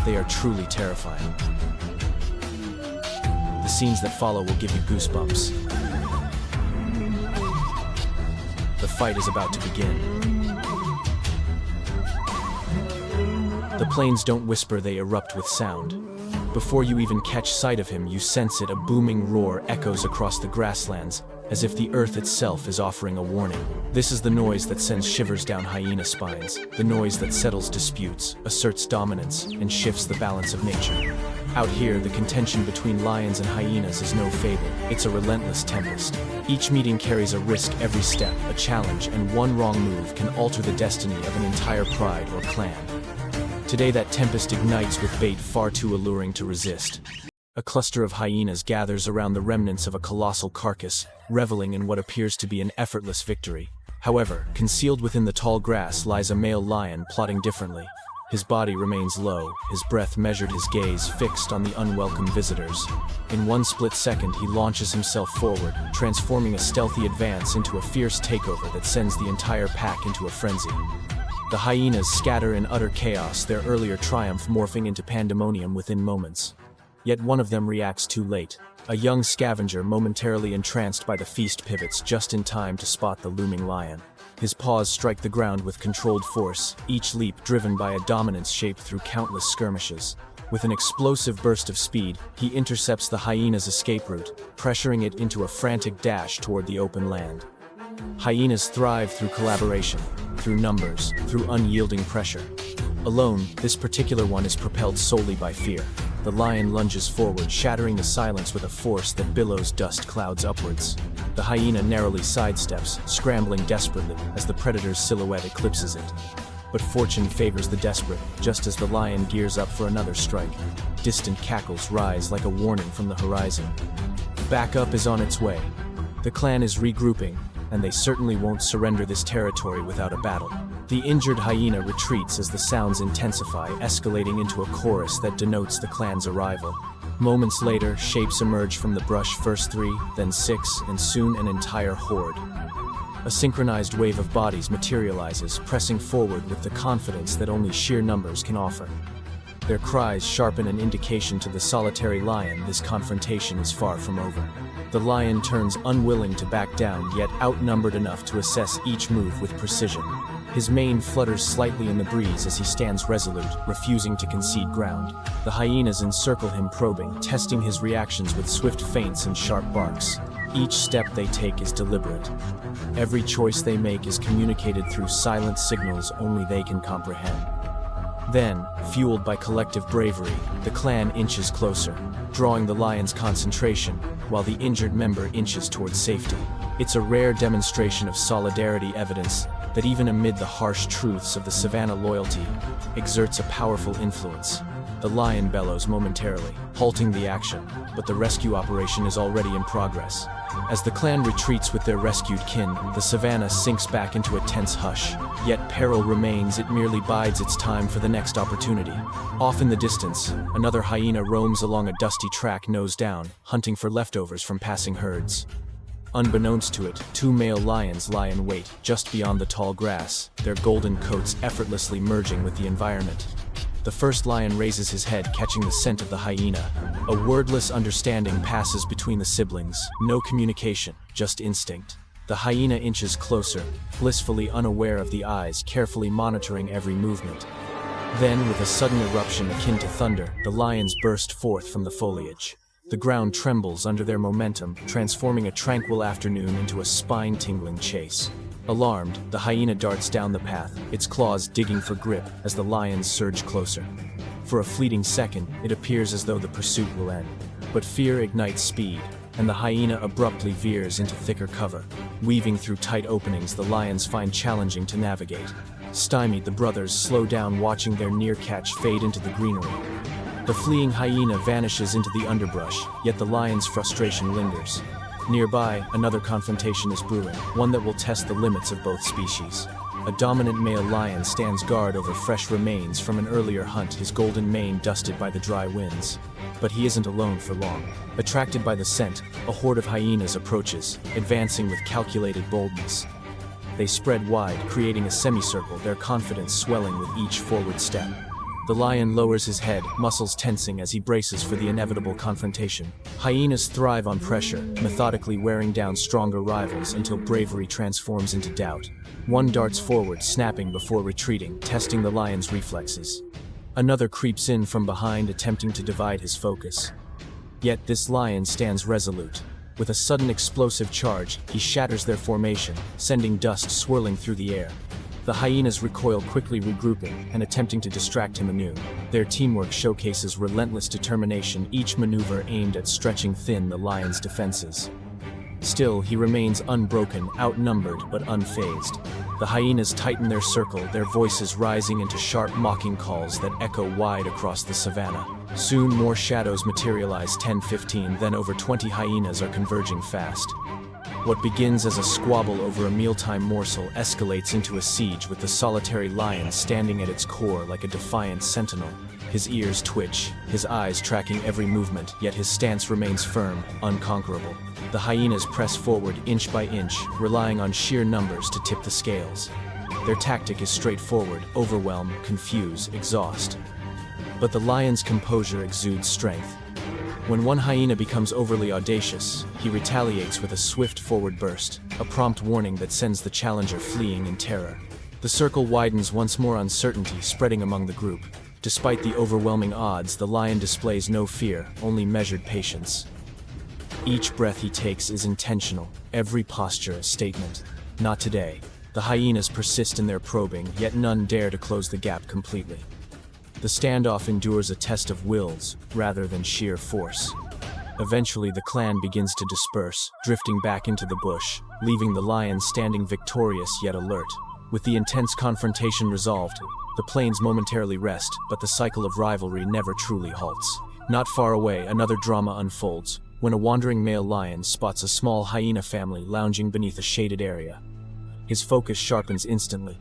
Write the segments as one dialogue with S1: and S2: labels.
S1: they are truly terrifying. The scenes that follow will give you goosebumps. The fight is about to begin. The plains don't whisper, they erupt with sound. Before you even catch sight of him, you sense it, a booming roar echoes across the grasslands, as if the earth itself is offering a warning. This is the noise that sends shivers down hyena spines, the noise that settles disputes, asserts dominance, and shifts the balance of nature. Out here, the contention between lions and hyenas is no fable, it's a relentless tempest. Each meeting carries a risk every step, a challenge, and one wrong move can alter the destiny of an entire pride or clan. Today that tempest ignites with bait far too alluring to resist. A cluster of hyenas gathers around the remnants of a colossal carcass, reveling in what appears to be an effortless victory. However, concealed within the tall grass lies a male lion plotting differently. His body remains low, his breath measured, his gaze fixed on the unwelcome visitors. In one split second, he launches himself forward, transforming a stealthy advance into a fierce takeover that sends the entire pack into a frenzy. The hyenas scatter in utter chaos, their earlier triumph morphing into pandemonium within moments. Yet one of them reacts too late. A young scavenger, momentarily entranced by the feast, pivots just in time to spot the looming lion. His paws strike the ground with controlled force, each leap driven by a dominance shaped through countless skirmishes. With an explosive burst of speed, he intercepts the hyena's escape route, pressuring it into a frantic dash toward the open land. Hyenas thrive through collaboration, through numbers, through unyielding pressure. Alone, this particular one is propelled solely by fear. The lion lunges forward, shattering the silence with a force that billows dust clouds upwards. The hyena narrowly sidesteps, scrambling desperately as the predator's silhouette eclipses it. But fortune favors the desperate, just as the lion gears up for another strike. Distant cackles rise like a warning from the horizon. Backup is on its way. The clan is regrouping, and they certainly won't surrender this territory without a battle. The injured hyena retreats as the sounds intensify, escalating into a chorus that denotes the clan's arrival. Moments later, shapes emerge from the brush, first 3, then 6, and soon an entire horde. A synchronized wave of bodies materializes, pressing forward with the confidence that only sheer numbers can offer. Their cries sharpen an indication to the solitary lion this confrontation is far from over. The lion turns, unwilling to back down, yet outnumbered enough to assess each move with precision. His mane flutters slightly in the breeze as he stands resolute, refusing to concede ground. The hyenas encircle him, probing, testing his reactions with swift feints and sharp barks. Each step they take is deliberate. Every choice they make is communicated through silent signals only they can comprehend. Then, fueled by collective bravery, the clan inches closer, drawing the lion's concentration, while the injured member inches towards safety. It's a rare demonstration of solidarity, evidence that even amid the harsh truths of the savannah, loyalty exerts a powerful influence. The lion bellows momentarily, halting the action, but the rescue operation is already in progress. As the clan retreats with their rescued kin, the savannah sinks back into a tense hush. Yet peril remains, it merely bides its time for the next opportunity. Off in the distance, another hyena roams along a dusty track, nose down, hunting for leftovers from passing herds. Unbeknownst to it, 2 male lions lie in wait just beyond the tall grass, their golden coats effortlessly merging with the environment. The first lion raises his head, catching the scent of the hyena. A wordless understanding passes between the siblings, no communication, just instinct. The hyena inches closer, blissfully unaware of the eyes, carefully monitoring every movement. Then, with a sudden eruption akin to thunder, the lions burst forth from the foliage. The ground trembles under their momentum, transforming a tranquil afternoon into a spine-tingling chase. Alarmed, the hyena darts down the path, its claws digging for grip as the lions surge closer. For a fleeting second, it appears as though the pursuit will end. But fear ignites speed, and the hyena abruptly veers into thicker cover. Weaving through tight openings the lions find challenging to navigate. Stymied, the brothers slow down, watching their near catch fade into the greenery. The fleeing hyena vanishes into the underbrush, yet the lion's frustration lingers. Nearby, another confrontation is brewing, one that will test the limits of both species. A dominant male lion stands guard over fresh remains from an earlier hunt, his golden mane dusted by the dry winds. But he isn't alone for long. Attracted by the scent, a horde of hyenas approaches, advancing with calculated boldness. They spread wide, creating a semicircle, their confidence swelling with each forward step. The lion lowers his head, muscles tensing as he braces for the inevitable confrontation. Hyenas thrive on pressure, methodically wearing down stronger rivals until bravery transforms into doubt. One darts forward, snapping before retreating, testing the lion's reflexes. Another creeps in from behind, attempting to divide his focus. Yet this lion stands resolute. With a sudden explosive charge, he shatters their formation, sending dust swirling through the air. The hyenas recoil, quickly regrouping and attempting to distract him anew. Their teamwork showcases relentless determination, each maneuver aimed at stretching thin the lion's defenses. Still, he remains unbroken, outnumbered but unfazed. The hyenas tighten their circle, their voices rising into sharp mocking calls that echo wide across the savannah. Soon more shadows materialize, 10-15, then over 20 hyenas are converging fast. What begins as a squabble over a mealtime morsel escalates into a siege, with the solitary lion standing at its core like a defiant sentinel. His ears twitch, his eyes tracking every movement, yet his stance remains firm, unconquerable. The hyenas press forward inch by inch, relying on sheer numbers to tip the scales. Their tactic is straightforward: overwhelm, confuse, exhaust. But the lion's composure exudes strength. When one hyena becomes overly audacious, he retaliates with a swift forward burst, a prompt warning that sends the challenger fleeing in terror. The circle widens once more, uncertainty spreading among the group. Despite the overwhelming odds, the lion displays no fear, only measured patience. Each breath he takes is intentional, every posture a statement. Not today. The hyenas persist in their probing, yet none dare to close the gap completely. The standoff endures a test of wills, rather than sheer force. Eventually the clan begins to disperse, drifting back into the bush, leaving the lion standing victorious yet alert. With the intense confrontation resolved, the plains momentarily rest, but the cycle of rivalry never truly halts. Not far away, another drama unfolds, when a wandering male lion spots a small hyena family lounging beneath a shaded area. His focus sharpens instantly.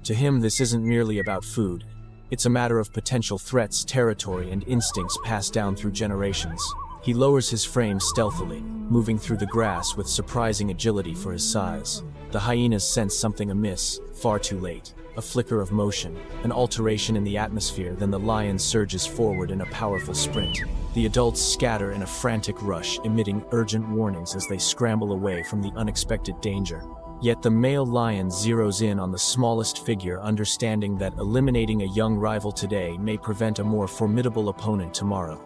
S1: To him, this isn't merely about food. It's a matter of potential threats, territory, and instincts passed down through generations. He lowers his frame stealthily, moving through the grass with surprising agility for his size. The hyenas sense something amiss, far too late. A flicker of motion, an alteration in the atmosphere, then the lion surges forward in a powerful sprint. The adults scatter in a frantic rush, emitting urgent warnings as they scramble away from the unexpected danger. Yet the male lion zeroes in on the smallest figure, understanding that eliminating a young rival today may prevent a more formidable opponent tomorrow.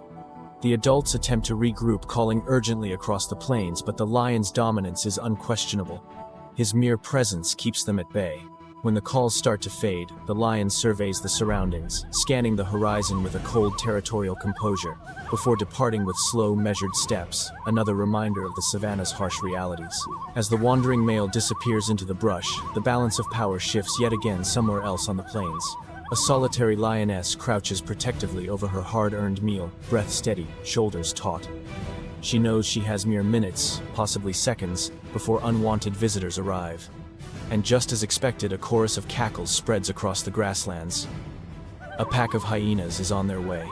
S1: The adults attempt to regroup, calling urgently across the plains, but the lion's dominance is unquestionable. His mere presence keeps them at bay. When the calls start to fade, the lion surveys the surroundings, scanning the horizon with a cold, territorial composure, before departing with slow, measured steps, another reminder of the savannah's harsh realities. As the wandering male disappears into the brush, the balance of power shifts yet again somewhere else on the plains. A solitary lioness crouches protectively over her hard-earned meal, breath steady, shoulders taut. She knows she has mere minutes, possibly seconds, before unwanted visitors arrive. And just as expected, a chorus of cackles spreads across the grasslands. A pack of hyenas is on their way.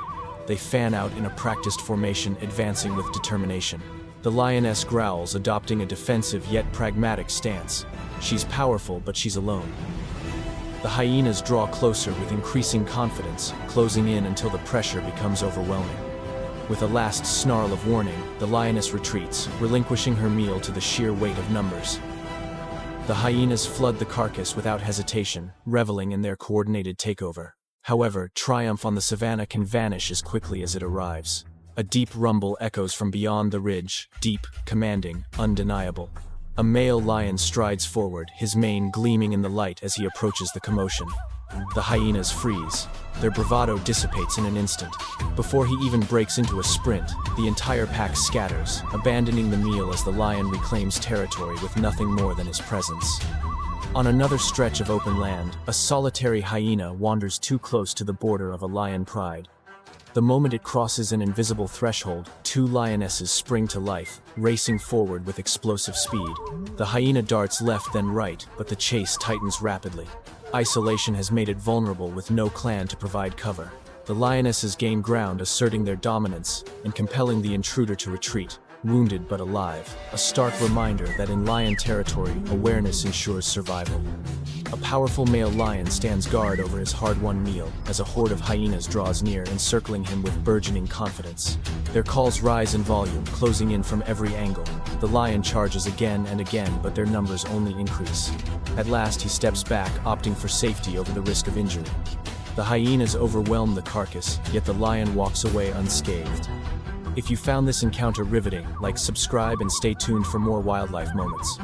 S1: They fan out in a practiced formation, advancing with determination. The lioness growls, adopting a defensive yet pragmatic stance. She's powerful, but she's alone. The hyenas draw closer with increasing confidence, closing in until the pressure becomes overwhelming. With a last snarl of warning, the lioness retreats, relinquishing her meal to the sheer weight of numbers. The hyenas flood the carcass without hesitation, reveling in their coordinated takeover. However, triumph on the savannah can vanish as quickly as it arrives. A deep rumble echoes from beyond the ridge, deep, commanding, undeniable. A male lion strides forward, his mane gleaming in the light as he approaches the commotion. The hyenas freeze. Their bravado dissipates in an instant. Before he even breaks into a sprint, the entire pack scatters, abandoning the meal as the lion reclaims territory with nothing more than his presence. On another stretch of open land, a solitary hyena wanders too close to the border of a lion pride. The moment it crosses an invisible threshold, two lionesses spring to life, racing forward with explosive speed. The hyena darts left then right, but the chase tightens rapidly. Isolation has made it vulnerable, with no clan to provide cover. The lionesses gain ground, asserting their dominance and compelling the intruder to retreat. wounded but alive, a stark reminder that in lion territory, awareness ensures survival. A powerful male lion stands guard over his hard-won meal as a horde of hyenas draws near, encircling him with burgeoning confidence. Their calls rise in volume, closing in from every angle. The lion charges again and again, but their numbers only increase. At last he steps back, opting for safety over the risk of injury. The hyenas overwhelm the carcass, yet the lion walks away unscathed. If you found this encounter riveting, like, subscribe, and stay tuned for more wildlife moments.